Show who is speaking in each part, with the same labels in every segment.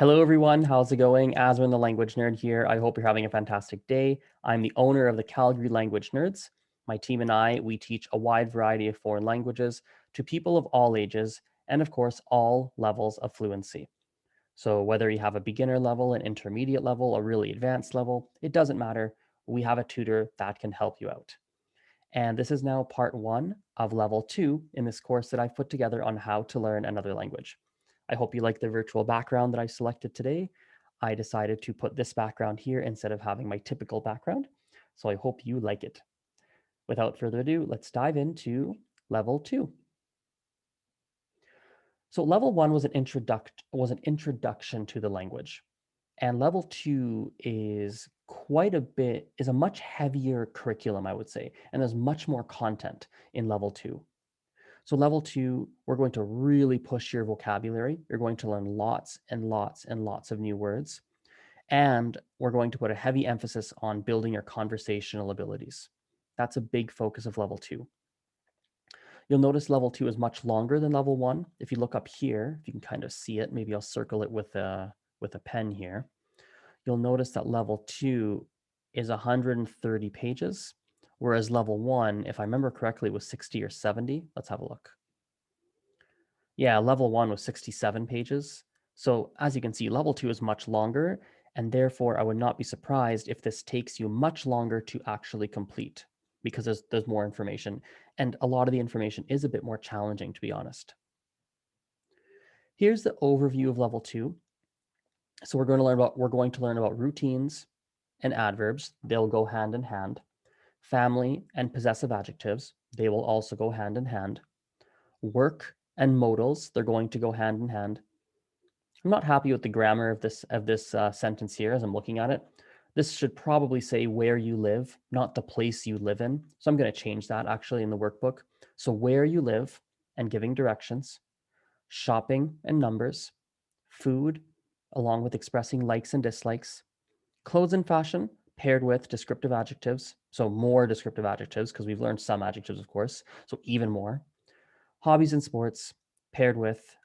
Speaker 1: Hello, everyone. How's it going? Azren, the language nerd here. I hope you're having a fantastic day. I'm the owner of the Calgary Language Nerds. My team and I, we teach a wide variety of foreign languages to people of all ages and, of course, all levels of fluency. So whether you have a beginner level, an intermediate level, a really advanced level, it doesn't matter. We have a tutor that can help you out. And this is now part 1 of level 2 in this course that I've put together on how to learn another language. I hope you like the virtual background that I selected today. I decided to put this background here instead of having my typical background. So I hope you like it. Without further ado, let's dive into level 2. So level 1 was an introduction to the language. And level 2 is a much heavier curriculum, I would say, and there's much more content in level 2. So level 2, we're going to really push your vocabulary. You're going to learn lots and lots and lots of new words. And we're going to put a heavy emphasis on building your conversational abilities. That's a big focus of level 2. You'll notice level 2 is much longer than level 1. If you look up here, if you can kind of see it, maybe I'll circle it with a pen here. You'll notice that level 2 is 130 pages, whereas level 1, if I remember correctly, was 60 or 70. Let's have a look. Yeah, level 1 was 67 pages. So as you can see, level 2 is much longer, and therefore I would not be surprised if this takes you much longer to actually complete because there's more information, and a lot of the information is a bit more challenging, to be honest. Here's the overview of level 2. So we're going to learn about routines and adverbs. They'll go hand in hand. Family and possessive adjectives, they will also go hand in hand. Work and modals, they're going to go hand in hand. I'm not happy with the grammar of this sentence here as I'm looking at it. This should probably say where you live, not the place you live in. So I'm going to change that actually in the workbook. So where you live and giving directions, shopping and numbers, food, along with expressing likes and dislikes, clothes and fashion paired with descriptive adjectives. So more descriptive adjectives because we've learned some adjectives, of course. So even more. Hobbies and sports paired with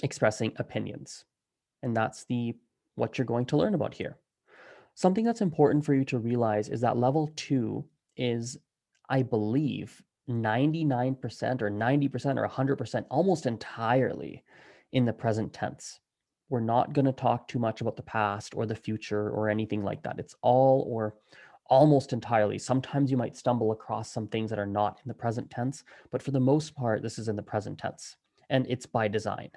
Speaker 1: expressing opinions. And that's what you're going to learn about here. Something that's important for you to realize is that level 2 is, I believe, 99% or 90% or 100% almost entirely in the present tense. We're not going to talk too much about the past or the future or anything like that. It's all or almost entirely. Sometimes you might stumble across some things that are not in the present tense, but for the most part, this is in the present tense, and it's by design.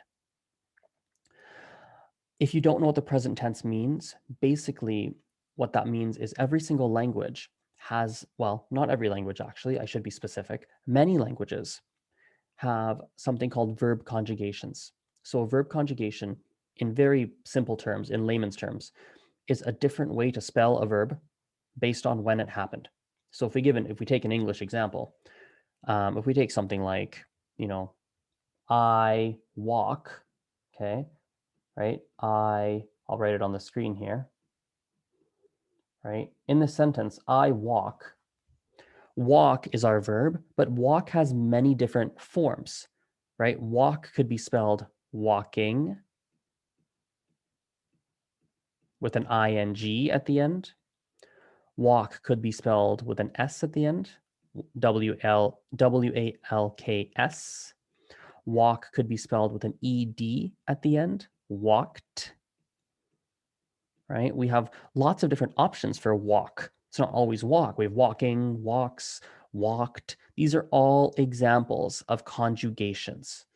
Speaker 1: If you don't know what the present tense means, basically what that means is every single language has, well, not every language actually, I should be specific. Many languages have something called verb conjugations. So a verb conjugation, in very simple terms, in layman's terms, is a different way to spell a verb based on when it happened. So if we take an English example, if we take something like, I walk, okay, right? I'll write it on the screen here, right? In the sentence, I walk. Walk is our verb, but walk has many different forms, right? Walk could be spelled walking with an ing at the end. Walk could be spelled with an s at the end, walks. Walk could be spelled with an ed at the end, walked. Right? We have lots of different options for walk. It's not always walk. We have walking, walks, walked. These are all examples of conjugations.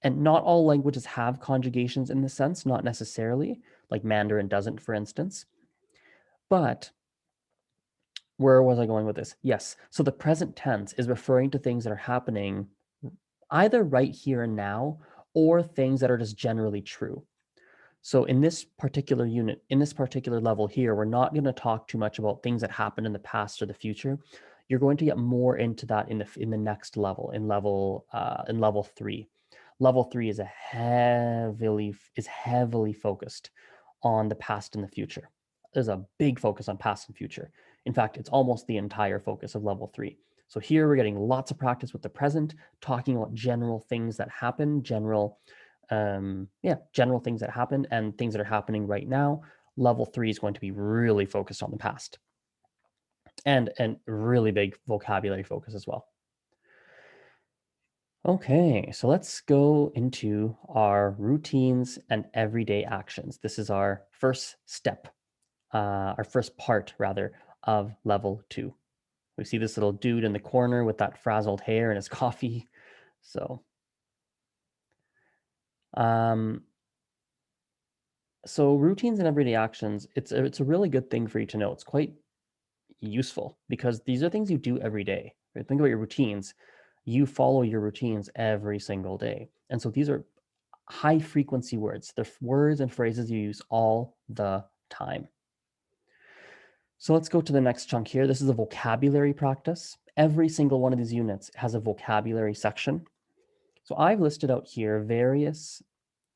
Speaker 1: And not all languages have conjugations in this sense, not necessarily, like Mandarin doesn't, for instance. But where was I going with this? Yes. So the present tense is referring to things that are happening either right here and now or things that are just generally true. So in this particular unit, in this particular level here, we're not going to talk too much about things that happened in the past or the future. You're going to get more into that in the next level, in level 3. Level 3 is heavily focused on the past and the future. There's a big focus on past and future. In fact, it's almost the entire focus of level 3. So here we're getting lots of practice with the present, talking about general things that happen, general Yeah, general things that happen and things that are happening right now. Level 3 is going to be really focused on the past and really big vocabulary focus as well. Okay, so let's go into our routines and everyday actions. This is our first step, our first part rather of level 2. We see this little dude in the corner with that frazzled hair and his coffee. So, um, so routines and everyday actions, it's a really good thing for you to know. It's quite useful because these are things you do every day. Right? Think about your routines. You follow your routines every single day. And so these are high frequency words. They're words and phrases you use all the time. So let's go to the next chunk here. This is a vocabulary practice. Every single one of these units has a vocabulary section. So I've listed out here various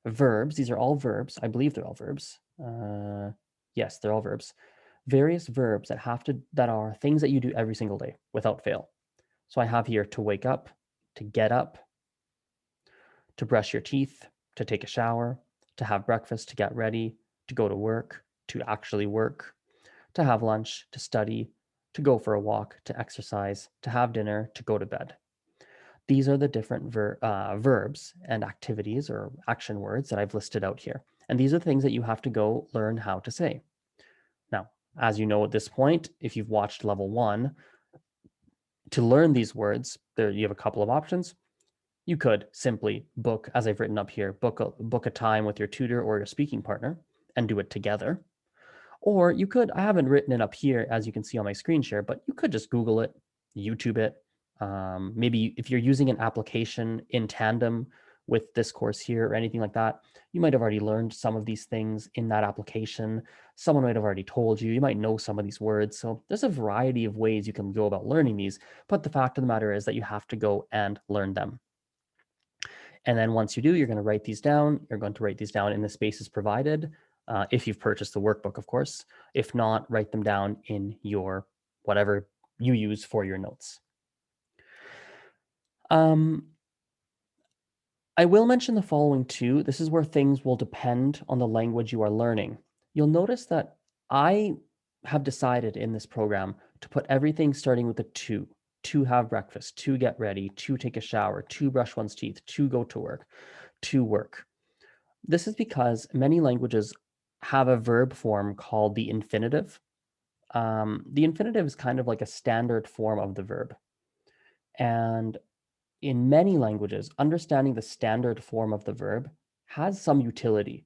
Speaker 1: verbs. These are all verbs. I believe they're all verbs. Yes, they're all verbs. Various verbs that are things that you do every single day without fail. So I have here to wake up, to get up, to brush your teeth, to take a shower, to have breakfast, to get ready, to go to work, to actually work, to have lunch, to study, to go for a walk, to exercise, to have dinner, to go to bed. These are the different verbs and activities or action words that I've listed out here. And these are things that you have to go learn how to say. Now, as you know at this point, if you've watched level 1, to learn these words, you have a couple of options. You could simply book, as I've written up here, book a time with your tutor or your speaking partner and do it together. Or you could, I haven't written it up here as you can see on my screen share, but you could just Google it, YouTube it. Maybe if you're using an application in tandem with this course here or anything like that, you might have already learned some of these things in that application. Someone might have already told you. You might know some of these words. So there's a variety of ways you can go about learning these. But the fact of the matter is that you have to go and learn them. And then once you do, you're going to write these down. You're going to write these down in the spaces provided. If you've purchased the workbook, of course. If not, write them down in your whatever you use for your notes. I will mention the following too. This is where things will depend on the language you are learning. You'll notice that I have decided in this program to put everything starting with a to have breakfast, to get ready, to take a shower, to brush one's teeth, to go to work, to work. This is because many languages have a verb form called the infinitive. The infinitive is kind of like a standard form of the verb. And in many languages, understanding the standard form of the verb has some utility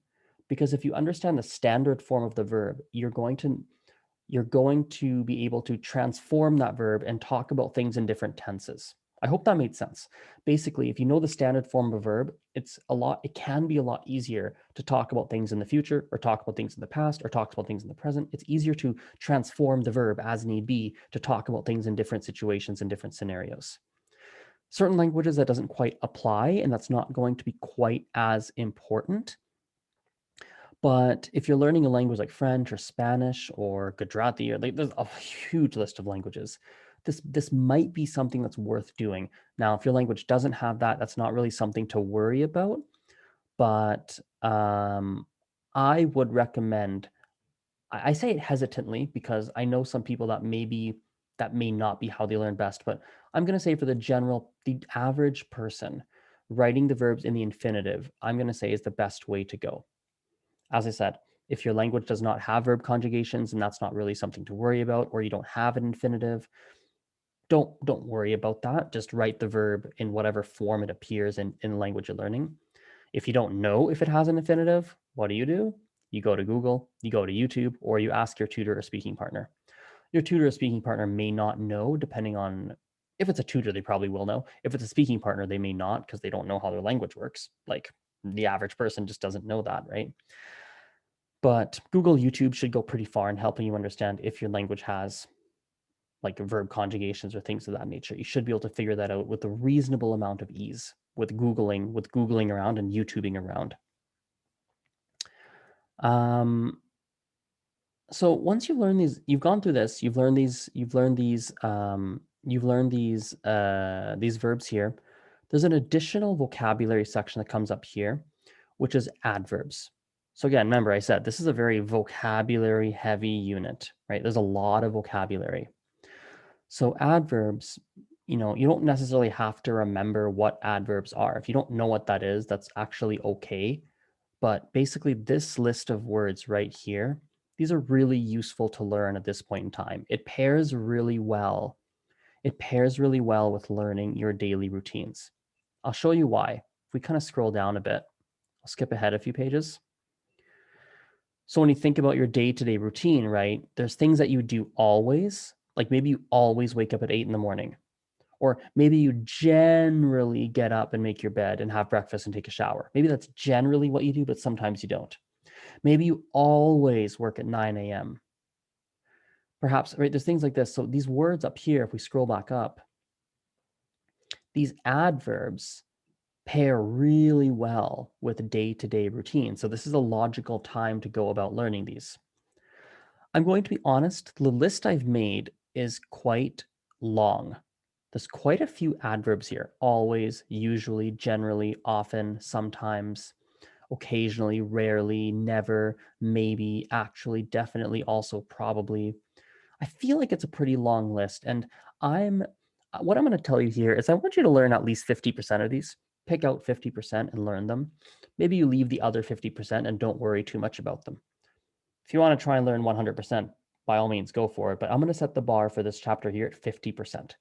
Speaker 1: because if you understand the standard form of the verb, you're going to be able to transform that verb and talk about things in different tenses. I hope that made sense. Basically, if you know the standard form of a verb, it can be a lot easier to talk about things in the future or talk about things in the past or talk about things in the present. It's easier to transform the verb as need be to talk about things in different situations and different scenarios. Certain languages that doesn't quite apply and that's not going to be quite as important. But if you're learning a language like French or Spanish or Gujarati, or there's a huge list of languages, this might be something that's worth doing. Now, if your language doesn't have that, that's not really something to worry about. But I would recommend. I say it hesitantly because I know some people that may not be how they learn best. But I'm going to say for the average person, writing the verbs in the infinitive, I'm going to say is the best way to go. As I said, if your language does not have verb conjugations and that's not really something to worry about, or you don't have an infinitive, don't worry about that. Just write the verb in whatever form it appears in the language you're learning. If you don't know if it has an infinitive, what do? You go to Google, you go to YouTube, or you ask your tutor or speaking partner. Your tutor or speaking partner may not know, depending on if it's a tutor, they probably will know. If it's a speaking partner, they may not because they don't know how their language works. Like the average person just doesn't know that, right? But Google, YouTube should go pretty far in helping you understand if your language has like verb conjugations or things of that nature. You should be able to figure that out with a reasonable amount of ease with Googling around and YouTubing around. So once you've learned these, you've gone through this, you've learned these verbs here. There's an additional vocabulary section that comes up here which is adverbs. So again, remember I said this is a very vocabulary heavy unit, right? There's a lot of vocabulary. So adverbs, you don't necessarily have to remember what adverbs are. If you don't know what that is, that's actually okay. But basically this list of words right here, these are really useful to learn at this point in time. It pairs really well. It pairs really well with learning your daily routines. I'll show you why. If we kind of scroll down a bit, I'll skip ahead a few pages. So when you think about your day-to-day routine, right, there's things that you do always, like maybe you always wake up at 8 in the morning, or maybe you generally get up and make your bed and have breakfast and take a shower. Maybe that's generally what you do, but sometimes you don't. Maybe you always work at 9 a.m. Perhaps, right, there's things like this. So these words up here, if we scroll back up, these adverbs pair really well with day-to-day routine. So this is a logical time to go about learning these. I'm going to be honest, the list I've made is quite long. There's quite a few adverbs here. Always, usually, generally, often, sometimes, occasionally, rarely, never, maybe, actually, definitely, also, probably. I feel like it's a pretty long list. And what I'm going to tell you here is I want you to learn at least 50% of these. Pick out 50% and learn them. Maybe you leave the other 50% and don't worry too much about them. If you want to try and learn 100%, by all means, go for it. But I'm going to set the bar for this chapter here at 50%.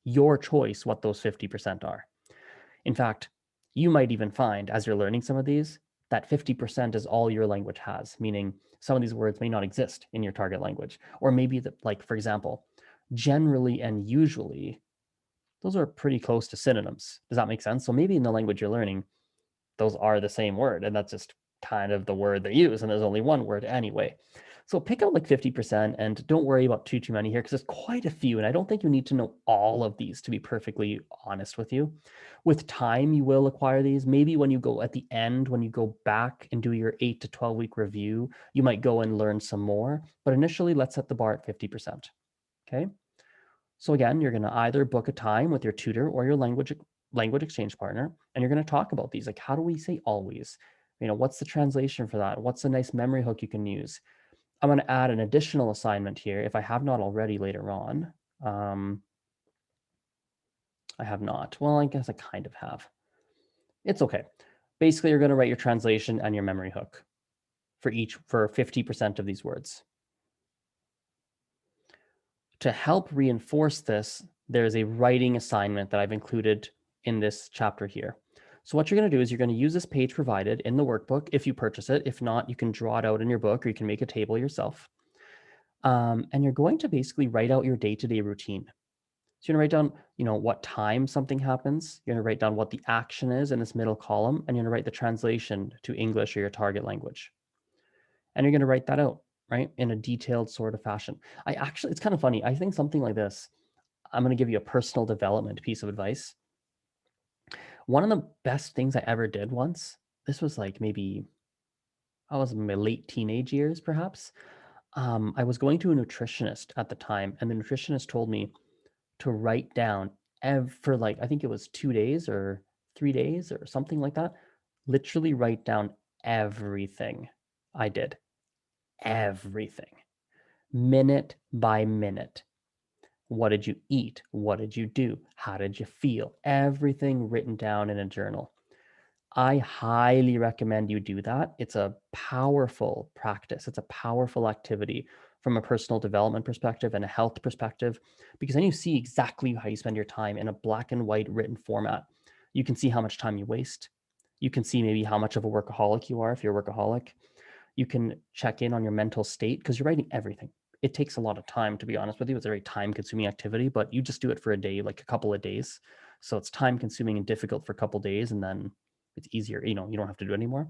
Speaker 1: Your choice what those 50% are. In fact, you might even find as you're learning some of these that 50% is all your language has, meaning some of these words may not exist in your target language. Or maybe, like, for example, generally and usually, those are pretty close to synonyms. Does that make sense? So maybe in the language you're learning, those are the same word, and that's just kind of the word they use, and there's only one word anyway. So pick out like 50% and don't worry about too many here because there's quite a few, and I don't think you need to know all of these, to be perfectly honest with you. With time, you will acquire these. Maybe when you go at the end, when you go back and do your 8 to 12 week review, you might go and learn some more. But initially, let's set the bar at 50%. Okay. So again, you're going to either book a time with your tutor or your language exchange partner, and you're going to talk about these. Like, how do we say always? What's the translation for that? What's a nice memory hook you can use? I'm going to add an additional assignment here if I have not already later on. I have not. Well, I guess I kind of have. It's okay. Basically, you're going to write your translation and your memory hook for 50% of these words. To help reinforce this, there's a writing assignment that I've included in this chapter here. So what you're going to do is you're going to use this page provided in the workbook if you purchase it. If not, you can draw it out in your book or you can make a table yourself. And you're going to basically write out your day-to-day routine. So you're going to write down, what time something happens. You're going to write down what the action is in this middle column, and you're going to write the translation to English or your target language. And you're going to write that out, right, in a detailed sort of fashion. It's kind of funny. I think something like this, I'm going to give you a personal development piece of advice. One of the best things I ever did once, this was like maybe I was in my late teenage years, perhaps. I was going to a nutritionist at the time, and the nutritionist told me to write down for like, I think it was 2 days or 3 days or something like that, literally write down everything I did. Everything. Minute by minute. What did you eat? What did you do? How did you feel? Everything written down in a journal. I highly recommend you do that. It's a powerful practice. It's a powerful activity from a personal development perspective and a health perspective, because then you see exactly how you spend your time in a black and white written format. You can see how much time you waste. You can see maybe how much of a workaholic you are if you're a workaholic. You can check in on your mental state because you're writing everything. It takes a lot of time, to be honest with you. It's a very time consuming activity, but you just do it for a day, like a couple of days. So it's time consuming and difficult for a couple of days, and then it's easier. You don't have to do it anymore.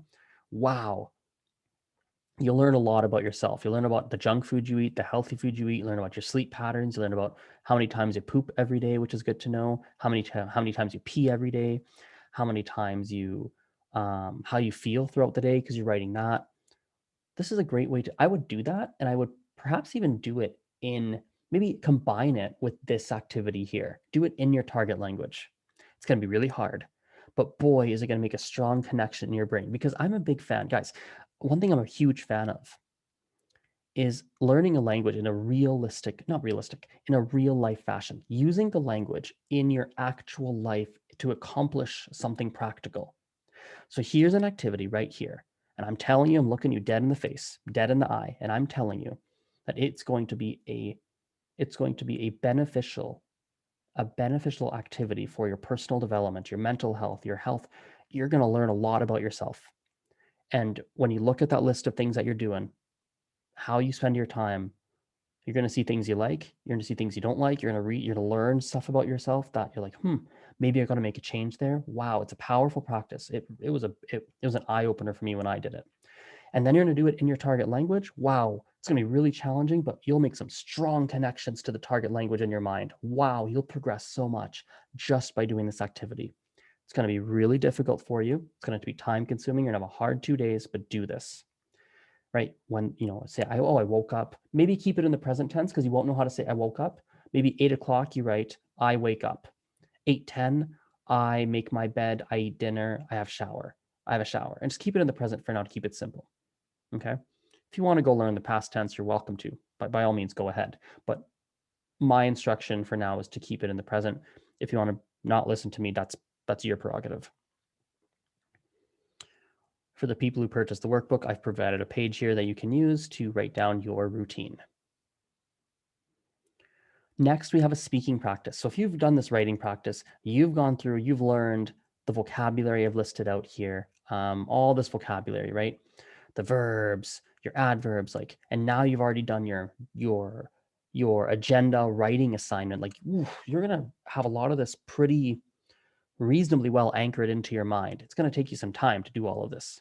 Speaker 1: Wow. You'll learn a lot about yourself. You'll learn about the junk food you eat, the healthy food you eat. You learn about your sleep patterns. You learn about how many times you poop every day, which is good to know. How many times you pee every day. How many times how you feel throughout the day because you're writing that. This is a great way I would do that, and I would perhaps even do it maybe combine it with this activity here. Do it in your target language. It's going to be really hard, but boy, is it going to make a strong connection in your brain, because I'm a big fan, guys. One thing I'm a huge fan of is learning a language in a not realistic, in a real life fashion, using the language in your actual life to accomplish something practical. So here's an activity right here. And I'm telling you, I'm looking you dead in the face, dead in the eye, and I'm telling you that it's going to be a beneficial activity for your personal development, your mental health, your health. You're going to learn a lot about yourself. And when you look at that list of things that you're doing, how you spend your time, you're going to see things you like, you're going to see things you don't like, you're going to read, you're going to learn stuff about yourself that you're like, maybe I got to make a change there. Wow, it's a powerful practice. It was an eye opener for me when I did it. And then you're going to do it in your target language. Wow, it's going to be really challenging, but you'll make some strong connections to the target language in your mind. Wow, you'll progress so much just by doing this activity. It's going to be really difficult for you. It's going to be time consuming. You're going to have a hard 2 days, but do this. Right? When, say, I woke up, maybe keep it in the present tense because you won't know how to say I woke up. Maybe 8 o'clock, you write, I wake up. 8:10, I make my bed, I eat dinner, I have a shower. And just keep it in the present for now to keep it simple. Okay. If you want to go learn the past tense, you're welcome to, but by all means, go ahead. But my instruction for now is to keep it in the present. If you want to not listen to me, that's your prerogative. For the people who purchase the workbook, I've provided a page here that you can use to write down your routine. Next, we have a speaking practice. So if you've done this writing practice, you've gone through, you've learned the vocabulary I've listed out here, all this vocabulary, right? The verbs, your adverbs, and now you've already done your agenda writing assignment. You're gonna have a lot of this pretty reasonably well anchored into your mind. It's gonna take you some time to do all of this.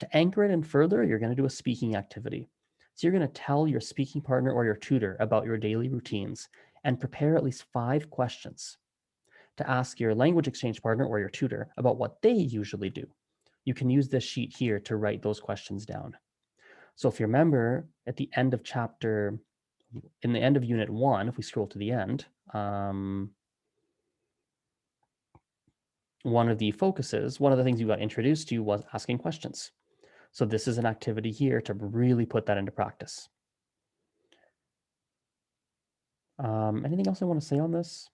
Speaker 1: To anchor it in further, you're gonna do a speaking activity. So you're gonna tell your speaking partner or your tutor about your daily routines and prepare at least 5 questions to ask your language exchange partner or your tutor about what they usually do. You can use this sheet here to write those questions down. So if you remember at the end of in the end of unit 1, if we scroll to the end, one of the things you got introduced to was asking questions. So this is an activity here to really put that into practice. Anything else I want to say on this?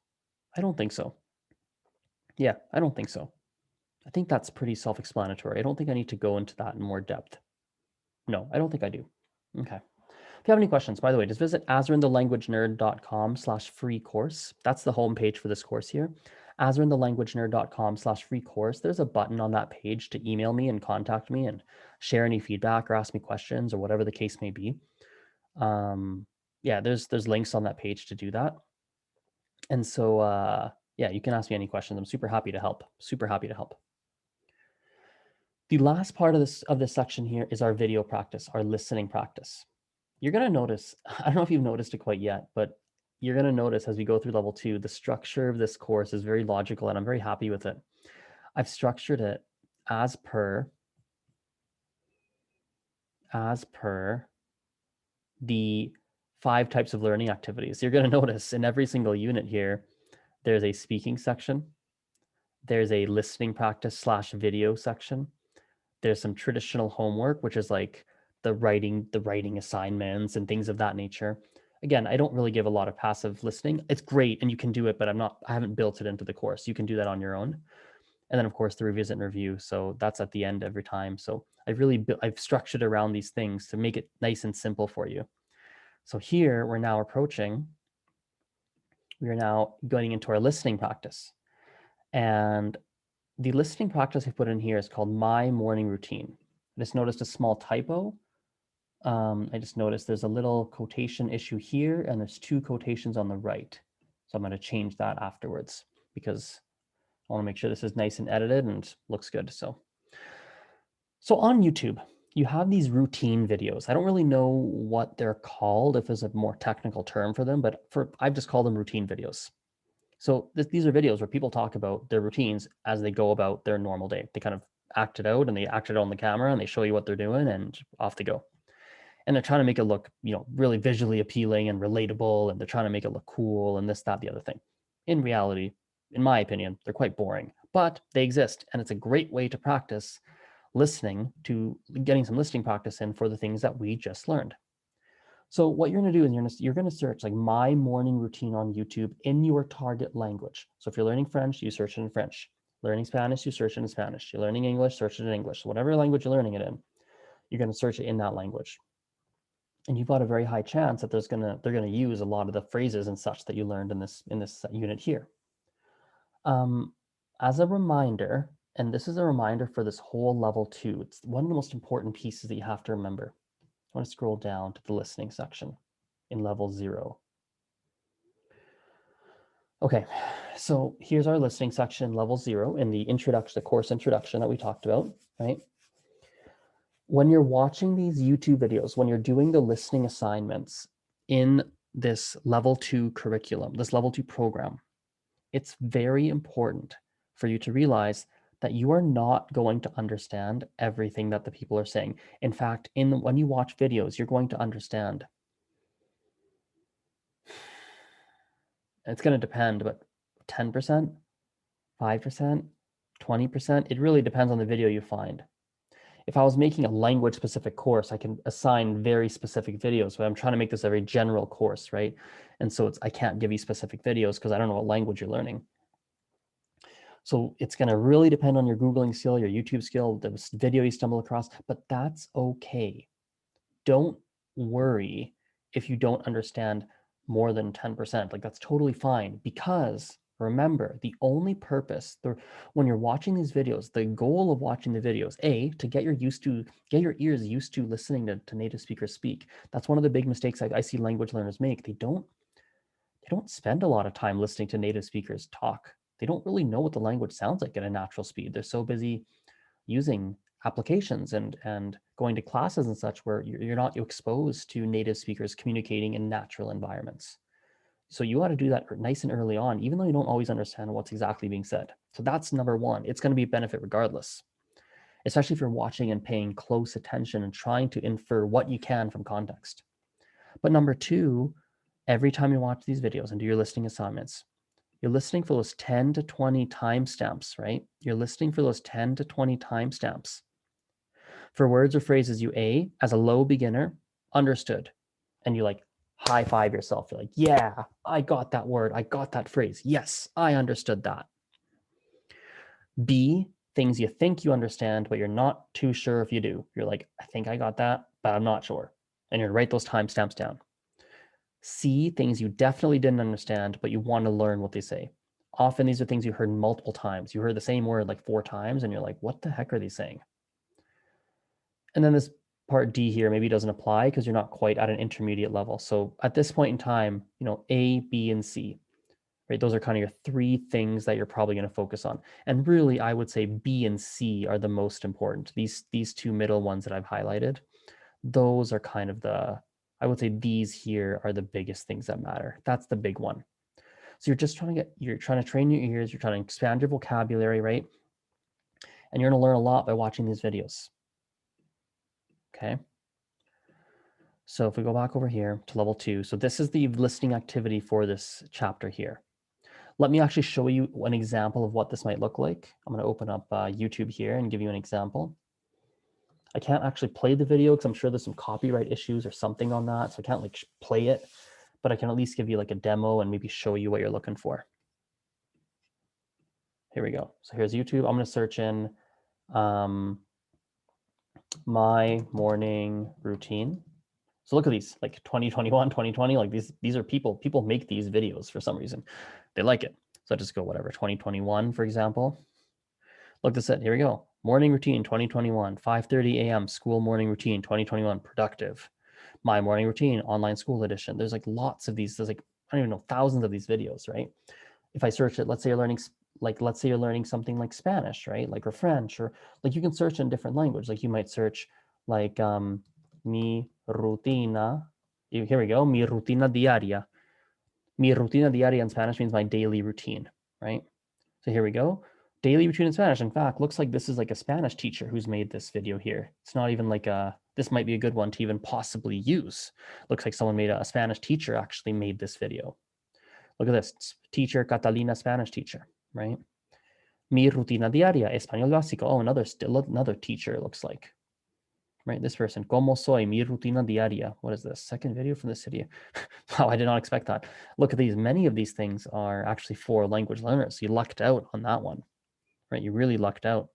Speaker 1: I don't think so. Yeah, I don't think so. I think that's pretty self-explanatory. I don't think I need to go into that in more depth. No, I don't think I do. Okay. If you have any questions, by the way, just visit azrenthelanguagenerd.com/free course. That's the homepage for this course here. azrenthelanguagenerd.com/free course. There's a button on that page to email me and contact me and share any feedback or ask me questions or whatever the case may be. Yeah, there's links on that page to do that. And so, yeah, you can ask me any questions. I'm super happy to help. Super happy to help. The last part of this section here is our video practice, our listening practice. You're going to notice, I don't know if you've noticed it quite yet, but you're going to notice as we go through level 2, the structure of this course is very logical and I'm very happy with it. I've structured it as per the 5 types of learning activities. You're going to notice in every single unit here, there's a speaking section. There's a listening practice / video section. There's some traditional homework, which is like the writing assignments and things of that nature. Again, I don't really give a lot of passive listening. It's great and you can do it, but I haven't built it into the course. You can do that on your own. And then of course the revisit and review. So that's at the end every time. So I've structured around these things to make it nice and simple for you. So here we are now going into our listening practice. And the listening practice I put in here is called My Morning Routine. I just noticed a small typo. I just noticed there's a little quotation issue here, and there's 2 quotations on the right. So I'm going to change that afterwards because I want to make sure this is nice and edited and looks good. So on YouTube, you have these routine videos. I don't really know what they're called, if there's a more technical term for them, but I've just called them routine videos. So these are videos where people talk about their routines as they go about their normal day. They kind of act it out and they act it on the camera and they show you what they're doing and off they go. And they're trying to make it look, really visually appealing and relatable, and they're trying to make it look cool and this, that, the other thing. In reality, in my opinion, they're quite boring, but they exist, and it's a great way to practice listening, to getting some listening practice in for the things that we just learned. So what you're going to do is you're going to search like my morning routine on YouTube in your target language. So if you're learning French, you search it in French. Learning Spanish, you search it in Spanish. You're learning English, search it in English. Whatever language you're learning it in, you're going to search it in that language. And you've got a very high chance that they're going to use a lot of the phrases and such that you learned in this unit here. As a reminder, and this is a reminder for this whole level 2, it's one of the most important pieces that you have to remember. I want to scroll down to the listening section in level 0. Okay, so here's our listening section, level 0, in the introduction, the course introduction that we talked about, right? When you're watching these YouTube videos, when you're doing the listening assignments in this level 2 curriculum, this level 2 program, it's very important for you to realize that you are not going to understand everything that the people are saying. In fact, when you watch videos, you're going to understand. It's going to depend, but 10%, 5%, 20%, it really depends on the video you find. If I was making a language specific course, I can assign very specific videos, but I'm trying to make this a very general course, right? And so I can't give you specific videos because I don't know what language you're learning. So it's going to really depend on your Googling skill, your YouTube skill, the video you stumble across, but that's okay. Don't worry if you don't understand more than 10%. Like, that's totally fine, because remember, the only purpose when you're watching these videos, the goal of watching the videos, to get your ears used to listening to native speakers speak. That's one of the big mistakes I see language learners make. They don't spend a lot of time listening to native speakers talk. They don't really know what the language sounds like at a natural speed. They're so busy using applications and going to classes and such where you're not exposed to native speakers communicating in natural environments. So you ought to do that nice and early on, even though you don't always understand what's exactly being said. So that's number one. It's going to be a benefit regardless, especially if you're watching and paying close attention and trying to infer what you can from context. But number two, every time you watch these videos and do your listening assignments, you're listening for those 10 to 20 timestamps, right? You're listening for those 10 to 20 timestamps for words or phrases you, as a low beginner, understood. And you like high five yourself. You're like, yeah, I got that word. I got that phrase. Yes, I understood that. B, things you think you understand, but you're not too sure if you do. You're like, I think I got that, but I'm not sure. And you're write those timestamps down. C, things you definitely didn't understand, but you want to learn what they say. Often these are things you heard multiple times. You heard the same word like 4 times, and you're like, what the heck are they saying? And then this part D here maybe doesn't apply because you're not quite at an intermediate level. So at this point in time, A, B, and C, right? Those are kind of your 3 things that you're probably going to focus on. And really, I would say B and C are the most important. These 2 middle ones that I've highlighted, those are kind of I would say these here are the biggest things that matter. That's the big one. So you're trying to train your ears, you're trying to expand your vocabulary, right? And you're going to learn a lot by watching these videos. Okay. So if we go back over here to level 2, so this is the listening activity for this chapter here. Let me actually show you an example of what this might look like. I'm going to open up YouTube here and give you an example. I can't actually play the video because I'm sure there's some copyright issues or something on that, so I can't like play it, but I can at least give you like a demo and maybe show you what you're looking for. Here we go. So here's YouTube. I'm going to search in my morning routine. So look at these, like 2021, 2020, like these are people make these videos for some reason. They like it. So I just go whatever, 2021, for example. Look this up. Here we go. Morning routine 2021, 5:30 a.m. school morning routine 2021, productive. My morning routine, online school edition. There's like lots of these. There's like, I don't even know, thousands of these videos, right? If I search it, let's say you're learning something like Spanish, right? Like, or French, or like you can search in different language. Like you might search like mi rutina. Here we go. Mi rutina diaria. Mi rutina diaria in Spanish means my daily routine, right? So here we go. Daily routine in Spanish. In fact, looks like this is like a Spanish teacher who's made this video here. It's not even like this might be a good one to even possibly use. Looks like someone made a Spanish teacher actually made this video. Look at this, teacher Catalina, Spanish teacher, right? Mi rutina diaria, español básico. Oh, another teacher, it looks like. Right, this person. Como soy, mi rutina diaria. What is this? Second video from the city. Wow, I did not expect that. Look at these. Many of these things are actually for language learners. You lucked out on that one, right? You really lucked out,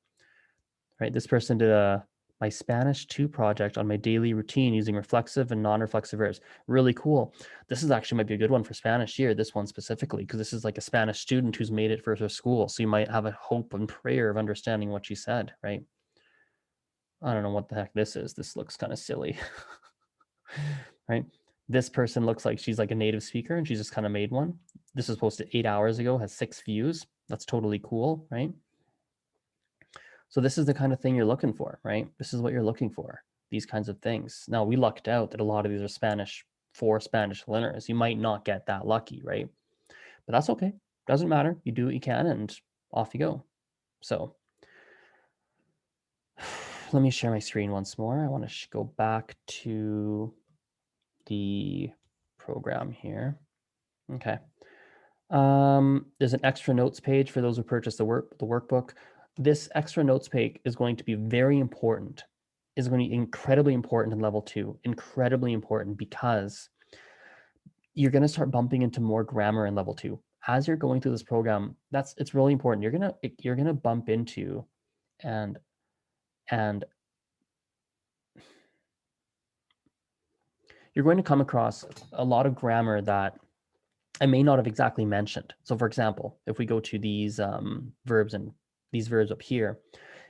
Speaker 1: right? This person did my Spanish 2 project on my daily routine using reflexive and non-reflexive verbs. Really cool. This is actually might be a good one for Spanish year, this one specifically, because this is like a Spanish student who's made it for her school. So you might have a hope and prayer of understanding what she said, right? I don't know what the heck this is. This looks kind of silly, right? This person looks like she's like a native speaker and she's just kind of made one. This was posted 8 hours ago, has 6 views. That's totally cool, right? So this is the kind of thing you're looking for, right? This is what you're looking for, these kinds of things. Now, we lucked out that a lot of these are Spanish for Spanish learners. You might not get that lucky, right? But that's okay. Doesn't matter. You do what you can and off you go. So let me share my screen once more. I want to go back to the program here. Okay. There's an extra notes page for those who purchase the workbook. This extra notes page is going to be very important. Is going to be incredibly important in level 2. Incredibly important because you're going to start bumping into more grammar in level 2 as you're going through this program. It's really important. You're gonna bump into and you're going to come across a lot of grammar that I may not have exactly mentioned. So for example, if we go to these verbs and these verbs up here,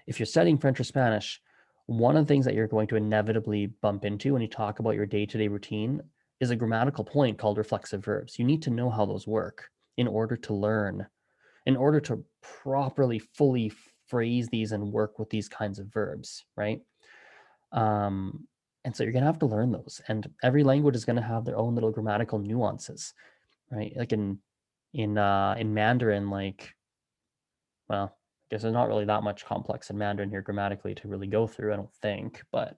Speaker 1: if you're studying French or Spanish, one of the things that you're going to inevitably bump into when you talk about your day-to-day routine is a grammatical point called reflexive verbs. You need to know how those work in order to learn, in order to properly, fully phrase these and work with these kinds of verbs, right? And so you're going to have to learn those. And every language is going to have their own little grammatical nuances, right? Like in Mandarin, like, well, I guess there's not really that much complex in Mandarin here grammatically to really go through, I don't think, but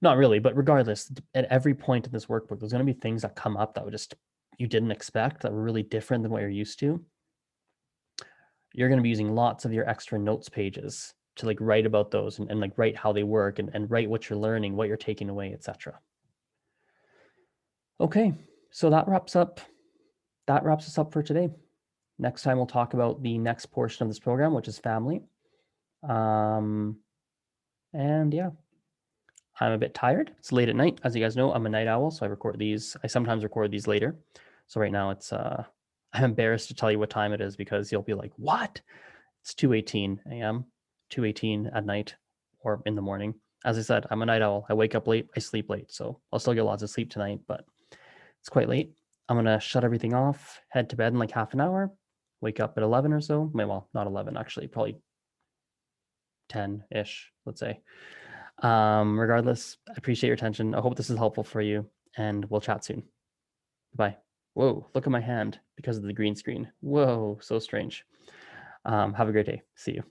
Speaker 1: not really. But regardless, at every point in this workbook, there's going to be things that come up that you didn't expect, that were really different than what you're used to. You're going to be using lots of your extra notes pages to like write about those and like write how they work and write what you're learning, what you're taking away, etc. Okay, so that wraps us up for today. Next time we'll talk about the next portion of this program, which is family. And yeah, I'm a bit tired. It's late at night. As you guys know, I'm a night owl, so I sometimes record these later. So right now I'm embarrassed to tell you what time it is because you'll be like, what? It's 2:18 a.m., 2:18 at night or in the morning. As I said, I'm a night owl. I wake up late, I sleep late. So I'll still get lots of sleep tonight, but it's quite late. I'm going to shut everything off, head to bed in like half an hour, wake up at 11 or so. Well, not 11, actually, probably 10-ish, let's say. Regardless, I appreciate your attention. I hope this is helpful for you, and we'll chat soon. Bye. Whoa, look at my hand because of the green screen. Whoa, so strange. Have a great day. See you.